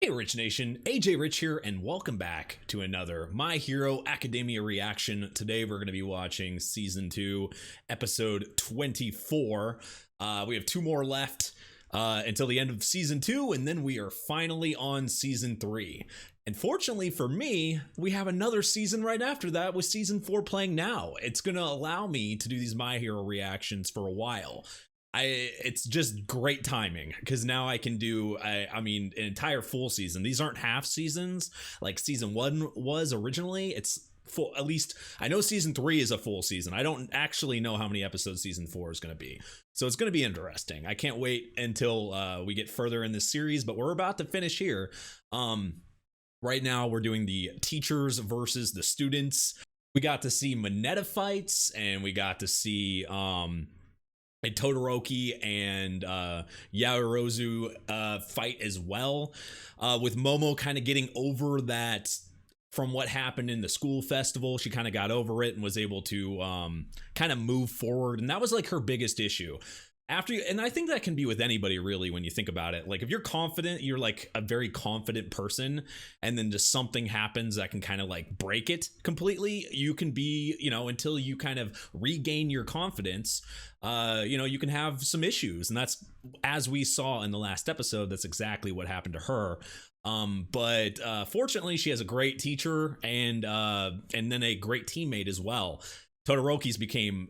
Hey Rich Nation, AJ Rich here, and welcome back to another My Hero Academia reaction. Today we're going to be watching Season 2, Episode 24. We have two more left until the end of Season 2, and then we are finally on Season 3. And fortunately for me, we have another season right after that with Season 4 playing now. It's going to allow me to do these My Hero reactions for a while. It's just great timing because now I can do I mean an entire full season. These aren't half seasons like season 1 was originally. It's full. At least I know season 3 is a full season. I don't actually know how many episodes season 4 is going to be, so it's going to be interesting. I can't wait until we get further in this series, but we're about to finish here. Right now we're doing the teachers versus the students. We got to see Mineta fights, and we got to see a Todoroki and Yaoyorozu fight as well, with Momo kind of getting over that from what happened in the school festival. She kind of got over it and was able to kind of move forward, and that was like her biggest issue. And I think that can be with anybody really when you think about it. Like if you're confident, you're like a very confident person, and then just something happens that can kind of like break it completely. You can be, until you kind of regain your confidence, you can have some issues. And that's, as we saw in the last episode, that's exactly what happened to her. But fortunately she has a great teacher and then a great teammate as well. Todoroki's became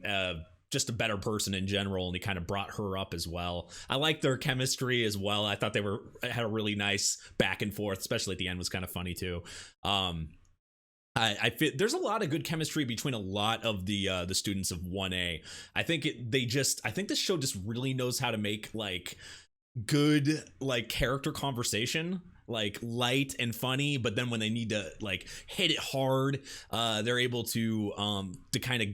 just a better person in general, and he kind of brought her up as well. I like their chemistry as well. I thought they had a really nice back and forth, especially at the end was kind of funny too. I feel there's a lot of good chemistry between a lot of the students of 1A. I think this show just really knows how to make like good like character conversation, like light and funny, but then when they need to like hit it hard, they're able to kind of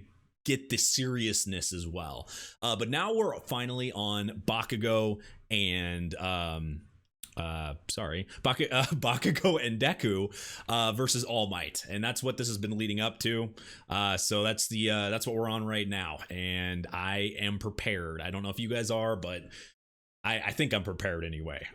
get the seriousness as well. But now we're finally on Bakugo and Bakugo and Deku versus All Might, and that's what this has been leading up to. So that's what we're on right now, and I am prepared. I don't know if you guys are, but I think I'm prepared anyway.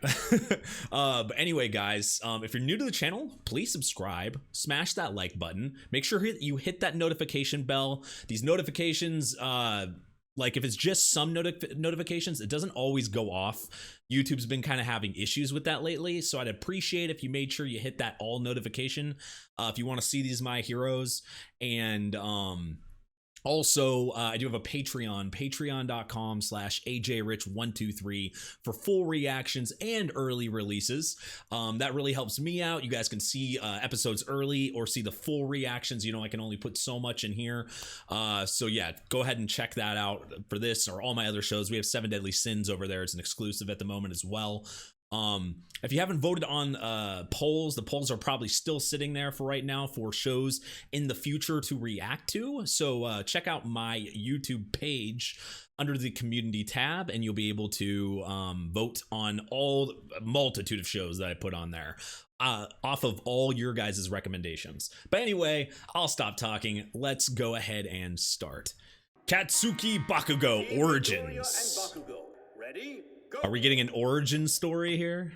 But anyway, guys, if you're new to the channel, please subscribe, smash that like button, make sure you hit that notification bell. These notifications, like if it's just some notifications, it doesn't always go off. YouTube's been kind of having issues with that lately, so I'd appreciate if you made sure you hit that all notification if you want to see these My Heroes. And also, I do have a Patreon, patreon.com/ajrich123 for full reactions and early releases. That really helps me out. You guys can see episodes early or see the full reactions. I can only put so much in here. So yeah, go ahead and check that out for this or all my other shows. We have 7 Deadly Sins over there. It's an exclusive at the moment as well. If you haven't voted on polls, the polls are probably still sitting there for right now for shows in the future to react to. So check out my YouTube page under the community tab, and you'll be able to vote on a multitude of shows that I put on there off of all your guys' recommendations. But anyway, I'll stop talking. Let's go ahead and start. Katsuki Bakugo Origins. Ready? Are we getting an origin story here?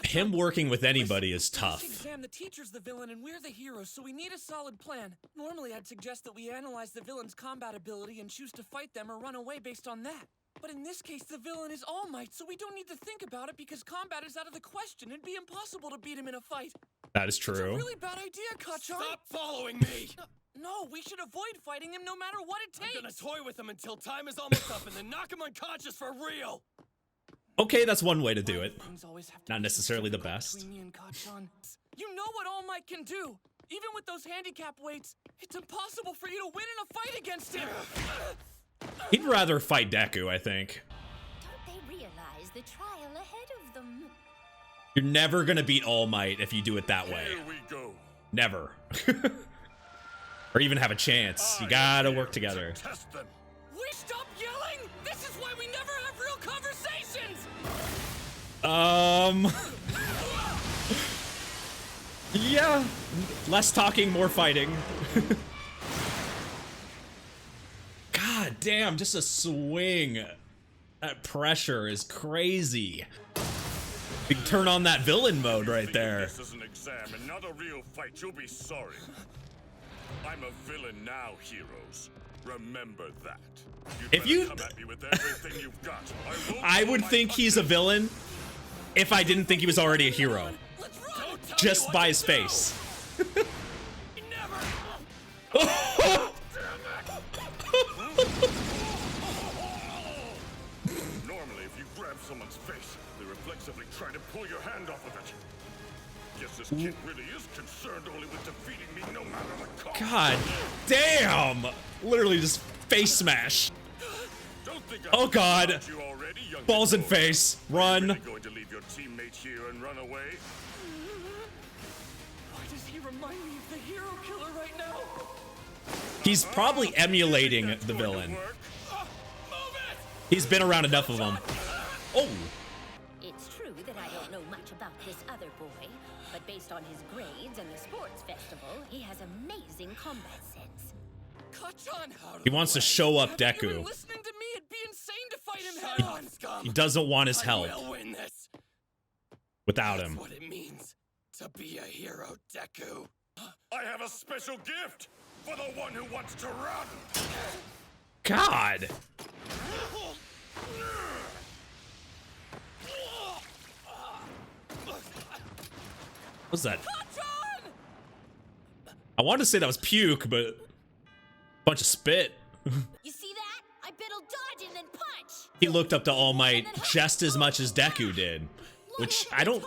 Him working with anybody is tough. The teacher's the villain and we're the heroes, so we need a solid plan. Normally I'd suggest that we analyze the villain's combat ability and choose to fight them or run away based on that. But in this case, the villain is All Might, so we don't need to think about it because combat is out of the question. It'd be impossible to beat him in a fight. That is true. It's a really bad idea, Kachan. Stop following me! No, we should avoid fighting him no matter what it takes. I'm gonna toy with him until time is almost up and then knock him unconscious for real! Okay, that's one way to do it. Not necessarily the best. You know what All Might can do. Even with those handicap weights, it's impossible for you to win in a fight against him. He'd rather fight Deku, I think. Don't they realize the trial ahead of them? You're never gonna beat All Might if you do it that way. Here we go. Never. Or even have a chance. You gotta work together. Test them. We stop yelling? This is why we never have real conversations! Yeah. Less talking, more fighting. God damn, just a swing. That pressure is crazy. You can turn on that villain mode right there. This is an exam and not a real fight. You'll be sorry. I'm a villain now, heroes. Remember that. If you, come at me with everything you've got. I would think he's a villain if I didn't think he was already a hero, just by his face. Normally, if you grab someone's face, they reflexively try to pull your hand off of it. Guess this kid really is concerned only with defeating me no matter the cost. God damn! Literally just face smash. Oh God! Balls in face. Run. Really going to leave your teammate here and run away? Why does he remind me of the hero killer right now? He's probably emulating the villain. He's been around enough of them. Oh. It's true that I don't know much about this other boy, but based on his grades and the sports festival, he has amazing combat sense. He wants to show up Haven't you Deku. been listening to me? It'd be insane to fight him head on, scum. He doesn't want his help I will win this. without That's him. what it means to be a hero, Deku. I have a special gift for the one who wants to run. God. What's that? I wanted to say that was puke, but bunch of spit. You see that? I bet he'll dodge and then punch. He looked up to All Might just as much as Deku did, which I don't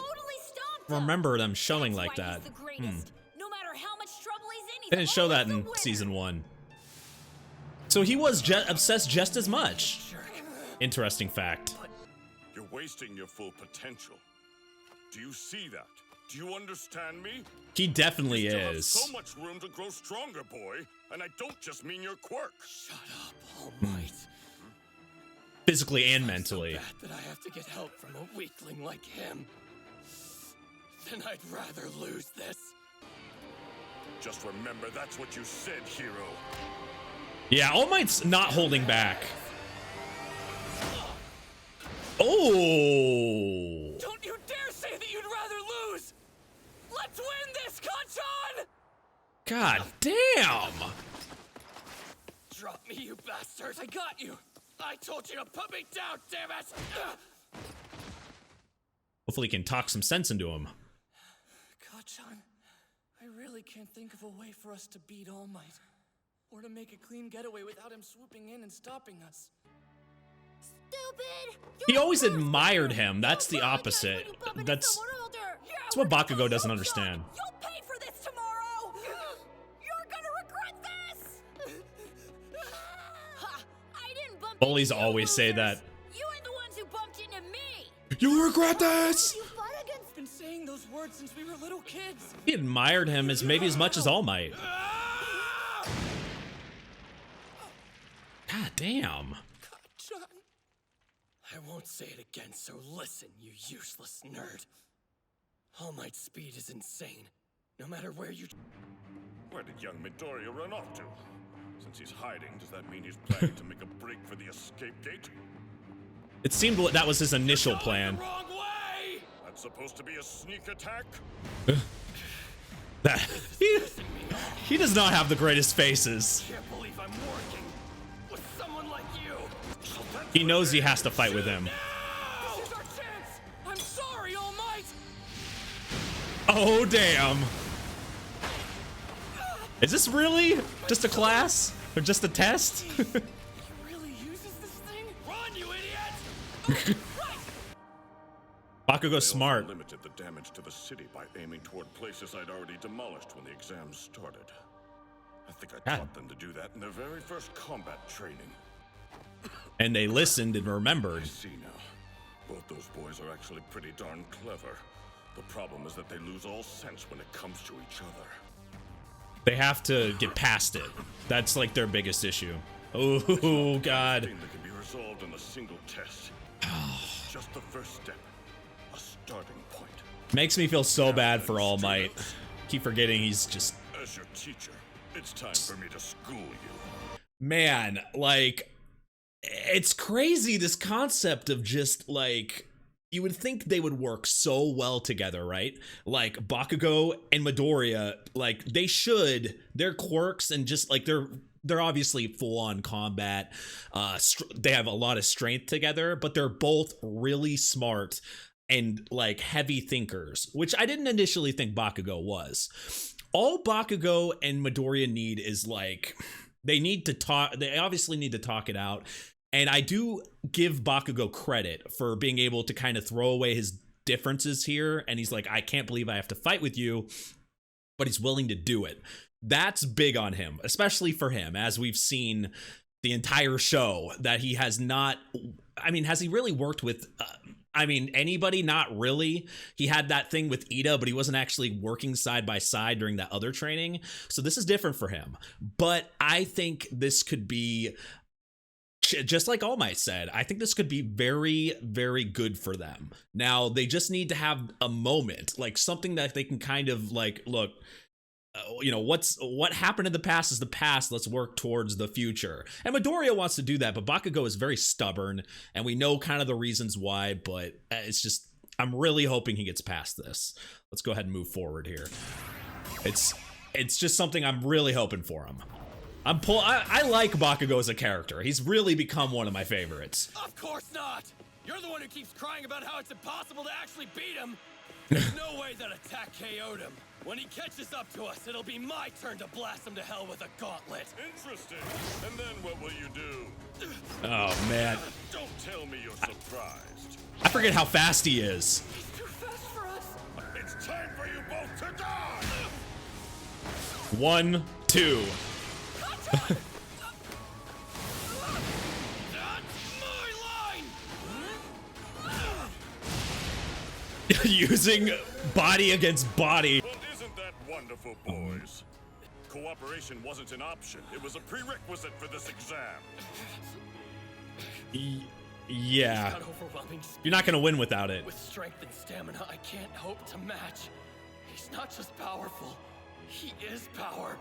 remember them showing like that. No matter how much trouble he's in, They didn't show that in season 1. So he was obsessed just as much. Interesting fact. You're wasting your full potential. Do you see that? Do you understand me? He definitely You still have is. so much room to grow stronger, boy. And I don't just mean your quirk. Shut up, All Might. Physically and mentally. So bad that I have to get help from a weakling like him. Then I'd rather lose this. Just remember that's what you said, hero. Yeah, All Might's not holding back. Oh! Don't you dare say that you'd rather lose! Let's win this, Kacchan! God damn! Drop me, you bastard! I got you! I told you to put me down, damn it! Hopefully he can talk some sense into him. Kacchan, I really can't think of a way for us to beat All Might. Or to make a clean getaway without him swooping in and stopping us. Stupid! He always admired him. That's the opposite. That's what Bakugo doesn't understand. You'll pay for this tomorrow! You're gonna regret this! Ha! I didn't bump Bullies into you, always say losers. that. You ain't the ones who bumped into me! You'll regret this! You fought against Been saying those words since we were little kids. He admired him as maybe as much as All Might. God damn. Kacchan. I won't say it again, so listen, you useless nerd. All Might's speed is insane. No matter where you... Where did young Midoriya run off to? Since he's hiding, does that mean he's planning to make a break for the escape gate? It seemed that was his initial plan. Wrong way! That's supposed to be a sneak attack? He does not have the greatest faces. Can't believe I'm working with someone like you. He knows he has to fight with him. This is our chance. I'm sorry, All Might. Oh, damn. Is this really just a class? Or just a test? He really uses this thing? Run, you idiot! Bakugo's smart. Limited the damage to the city by aiming toward places I'd already demolished when the exams started. I think I taught them to do that in their very first combat training. And they listened and remembered. I see now. Both those boys are actually pretty darn clever. The problem is that they lose all sense when it comes to each other. They have to get past it. That's like their biggest issue. Oh, God. Thing that can be resolved in a single test. Just the first step. A starting point. Makes me feel so bad for All Might. Keep forgetting he's just... As your teacher, it's time for me to school you. Man, like... It's crazy, this concept of just, like... you would think they would work so well together, right? Like Bakugo and Midoriya, like their quirks and just like they're obviously full on combat. They have a lot of strength together, but they're both really smart and like heavy thinkers, which I didn't initially think Bakugo was. All Bakugo and Midoriya need is like, they need to talk. They obviously need to talk it out. And I do give Bakugo credit for being able to kind of throw away his differences here. And he's like, I can't believe I have to fight with you, but he's willing to do it. That's big on him, especially for him, as we've seen the entire show, that he has not, I mean, has he really worked with, anybody? Not really. He had that thing with Ida, but he wasn't actually working side by side during that other training. So this is different for him. But I think this could be, just like All Might said, I think this could be very, very good for them. Now, they just need to have a moment, like something that they can kind of like, look, what happened in the past is the past. Let's work towards the future. And Midoriya wants to do that, but Bakugo is very stubborn, and we know kind of the reasons why, but it's just, I'm really hoping he gets past this. Let's go ahead and move forward here. It's just something I'm really hoping for him. I like Bakugo as a character. He's really become one of my favorites. Of course not! You're the one who keeps crying about how it's impossible to actually beat him! There's no way that attack KO'd him. When he catches up to us, it'll be my turn to blast him to hell with a gauntlet. Interesting. And then what will you do? Oh, man. Don't tell me you're surprised. I forget how fast he is. He's too fast for us. It's time for you both to die! 1, 2. That's my line! Using body against body. Well, isn't that wonderful, boys? Cooperation wasn't an option. It was a prerequisite for this exam. Yeah. Got overwhelming speed. You're not going to win without it. With strength and stamina, I can't hope to match. He's not just powerful, he is power.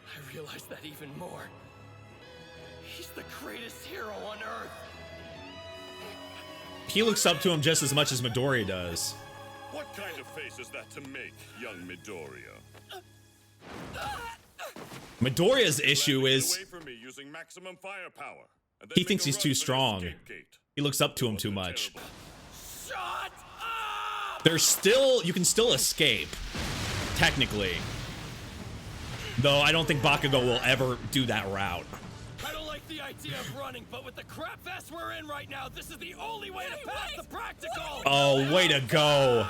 I realize that even more. He's the greatest hero on Earth. He looks up to him just as much as Midoriya does. What kind of face is that to make, young Midoriya? Midoriya's issue is Away from me using maximum firepower, and then he make thinks a he's run too for the strong. escape gate. He looks up to him too much. Terrible. Shut up! There's still, you can still escape, technically. Though I don't think Bakugo will ever do that route. I don't like the idea of running, but with the crap fest we're in right now, this is the only way to pass the practical! Oh, way to go.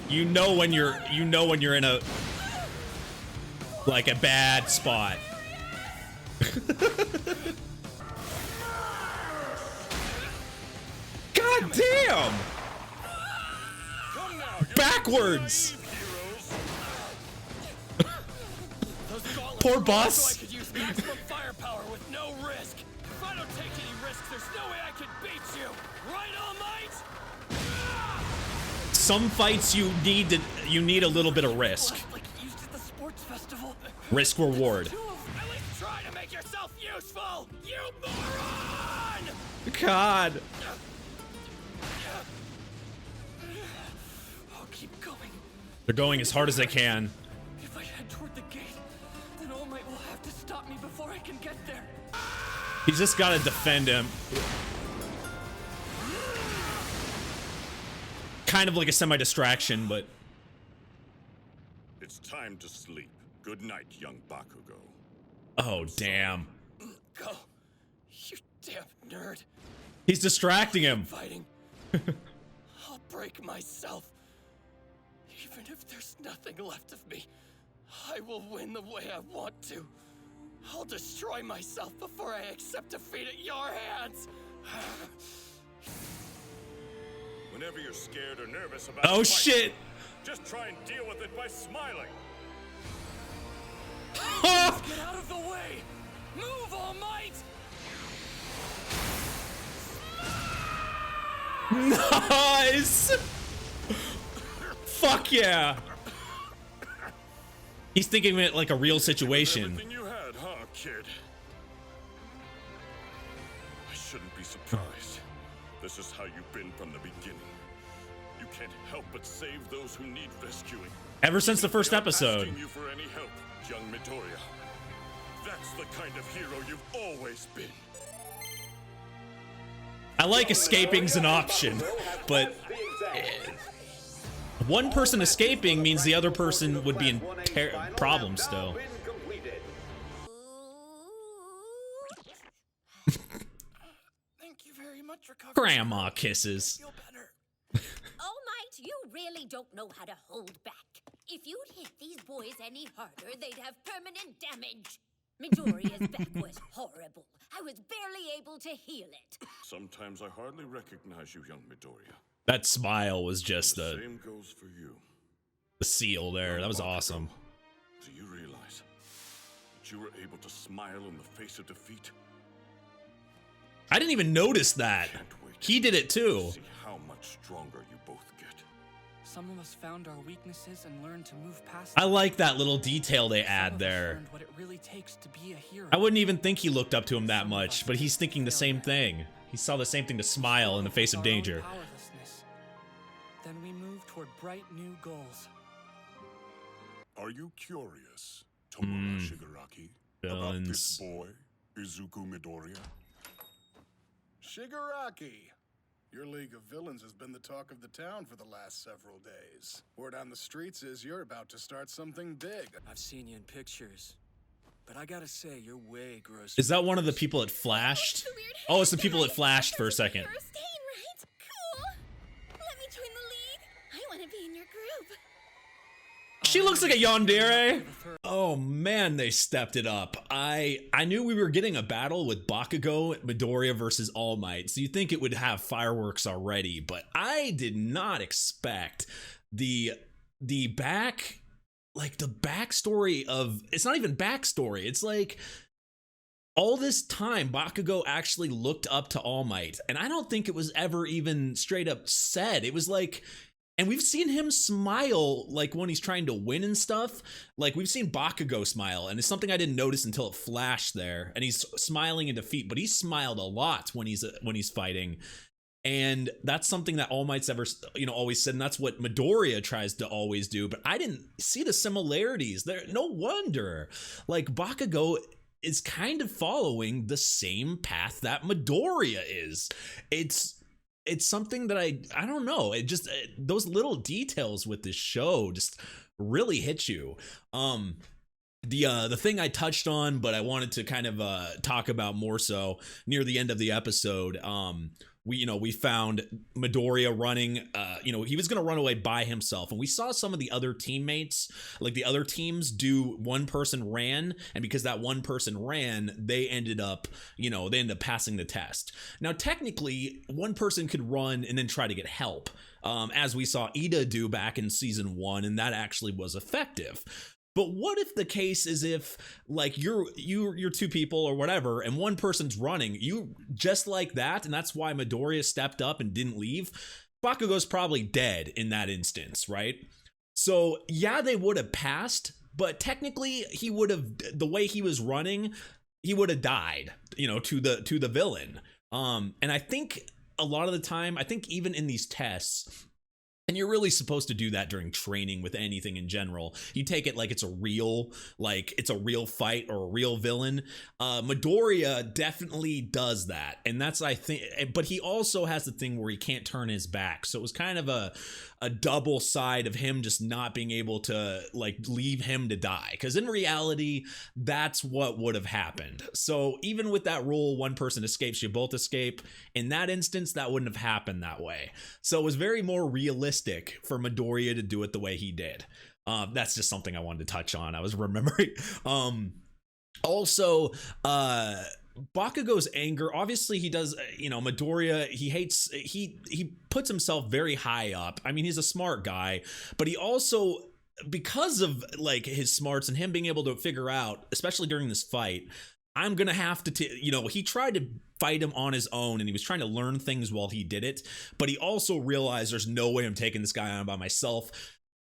You know when you're in a, like a bad spot. God damn! Come now, you Backwards! heroes. Those gauntlets Poor are boss. So I could use maximum firepower with no risk. If I don't take any risks, there's no way I can beat you. Right, All Might? Some fights you need a little bit of risk. Like you used at the sports festival. Risk reward. At least try to make yourself useful, you moron! God. I'll keep going. They're going as hard as they can. If I head toward the gate, then All Might will have to stop me before I can get there. He's just got to defend him. Kind of like a semi-distraction, but... It's time to sleep. Good night, young Bakugo. Oh, damn. Go, you damn nerd. He's distracting him. Fighting. I'll break myself. Even if there's nothing left of me, I will win the way I want to. I'll destroy myself before I accept defeat at your hands. Whenever you're scared or nervous about Oh, a fight, shit. just try and deal with it by smiling. Get out of the way! Move, All Might! Nice! Fuck yeah! He's thinking of it like a real situation. Everything you had, huh, kid? I shouldn't be surprised. This is how you've been from the beginning. can't help but save those who need rescuing. Ever since the first Without episode. asking you for any help, young Midoriya. That's the kind of hero you've always been. I like escaping's an option, but one person escaping means the other person would be in problems still. Thank you very much, Recovery. Grandma kisses. Feel better. All Might, you really don't know how to hold back. If you'd hit these boys any harder, they'd have permanent damage. Midoriya's back was horrible. I was barely able to heal it. Sometimes I hardly recognize you, young Midoriya. That smile was just The the same goes for you. seal there. That was awesome. Do you realize that you were able to smile in the face of defeat? I didn't even notice that. Can't wait He did it to too. see how much stronger you both get. Some of us found our weaknesses and learned to move past I them. like that little detail they Some add of us there. learned what it really takes to be a hero. I wouldn't even think he looked up to him that much, but he's thinking the same thing. He saw the same thing, to smile in the face of Our own danger. powerlessness. Then we move toward bright new goals. Are you curious, Tomura Shigaraki, about this Villains. boy, Izuku Midoriya? Shigaraki, your League of Villains has been the talk of the town for the last several days. Word on the streets is you're about to start something big. I've seen you in pictures, but I gotta say, you're way gross. Is that one of the people that flashed? Oh, it's the people that flashed for a second. You're staying, right? Cool. Let me join the league. I want to be in your group. She looks like a Yandere. Oh man, they stepped it up. I knew we were getting a battle with Bakugo, Midoriya versus All Might, so you think it would have fireworks already, but I did not expect the backstory of, it's not even backstory. It's like all this time Bakugo actually looked up to All Might, and I don't think it was ever even straight up said. It was like, and we've seen him smile, like when he's trying to win and stuff. Like we've seen Bakugo smile, and it's something I didn't notice until it flashed there. And he's smiling in defeat, but he smiled a lot when he's fighting. And that's something that All Might's ever, always said, and that's what Midoriya tries to always do. But I didn't see the similarities there. No wonder. Like Bakugo is kind of following the same path that Midoriya is. It's something that I don't know. It just, those little details with this show just really hit you. The thing I touched on, but I wanted to kind of talk about more so near the end of the episode. We found Midoriya running, he was going to run away by himself. And we saw some of the other teammates, like the other teams, do one person ran. And because that one person ran, they ended up passing the test. Now, technically, one person could run and then try to get help, as we saw Ida do back in season 1. And that actually was effective. But what if the case is if, like, you're two people or whatever, and one person's running, you just like that, and that's why Midoriya stepped up and didn't leave? Bakugo's probably dead in that instance, right? So yeah, they would have passed, but technically he would have, the way he was running, he would have died, to the villain. And I think a lot of the time, I think even in these tests, and you're really supposed to do that during training with anything in general. You take it like it's a real fight or a real villain. Midoriya definitely does that. And that's, I think, but he also has the thing where he can't turn his back. So it was kind of a double side of him just not being able to, like, leave him to die. Because in reality, that's what would have happened. So even with that rule, one person escapes, you both escape. In that instance, that wouldn't have happened that way. So it was very more realistic for Midoriya to do it the way he did. That's just something I wanted to touch on. I was remembering. Also, Bakugo's anger, obviously he does, Midoriya, he puts himself very high up. I mean, he's a smart guy, but he also, because of like his smarts and him being able to figure out, especially during this fight, I'm gonna have to, he tried to fight him on his own, and he was trying to learn things while he did it, but he also realized there's no way I'm taking this guy on by myself.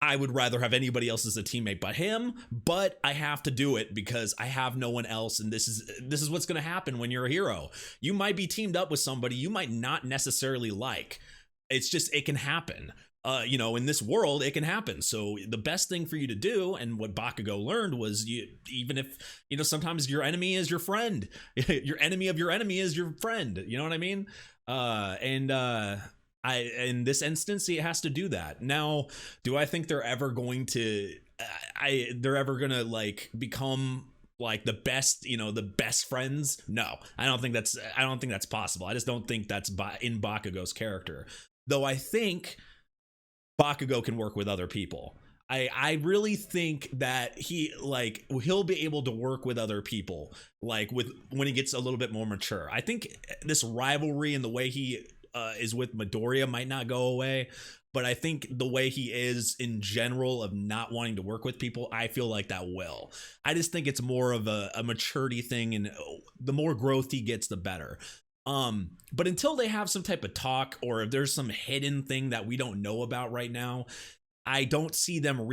I would rather have anybody else as a teammate but him, but I have to do it because I have no one else, and this is what's gonna happen when you're a hero. You might be teamed up with somebody you might not necessarily like. It's just, it can happen. you know, in this world, it can happen. So the best thing for you to do, and what Bakugo learned, was even if, you know, sometimes your enemy is your friend, your enemy of your enemy is your friend. You know what I mean? In this instance, he has to do that. Now, do I think they're ever going to, they're ever gonna like become like the best, you know, the best friends? No, I don't think that's possible. I just don't think that's in Bakugo's character. Though I think Bakugo can work with other people. I really think that he'll be able to work with other people, like when he gets a little bit more mature. I think this rivalry and the way he is with Midoriya might not go away, but I think the way he is in general of not wanting to work with people, I feel like that will. I just think it's more of a maturity thing, and the more growth he gets, the better. But until they have some type of talk, or if there's some hidden thing that we don't know about right now, I don't see them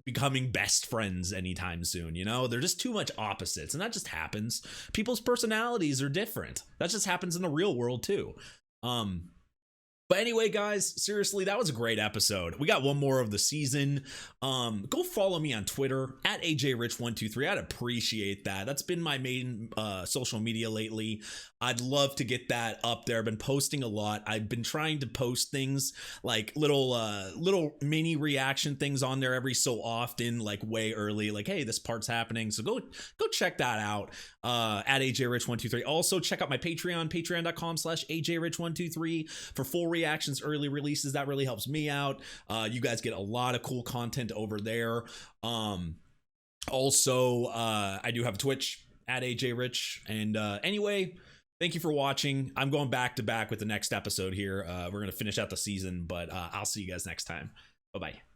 becoming best friends anytime soon. You know, they're just too much opposites, and that just happens. People's personalities are different. That just happens in the real world too. But anyway, guys, seriously, that was a great episode. We got one more of the season. Go follow me on Twitter at ajrich123. I'd appreciate that. That's been my main social media lately. I'd love to get that up there. I've been posting a lot. I've been trying to post things like little mini reaction things on there every so often, like way early, like, hey, this part's happening. So go check that out at ajrich123. Also check out my Patreon, patreon.com/ajrich123 for full reactions, early releases. That really helps me out. You guys get a lot of cool content over there. Also, I do have a Twitch at ajrich. And anyway, thank you for watching. I'm going back to back with the next episode here. We're going to finish out the season, but I'll see you guys next time. Bye-bye.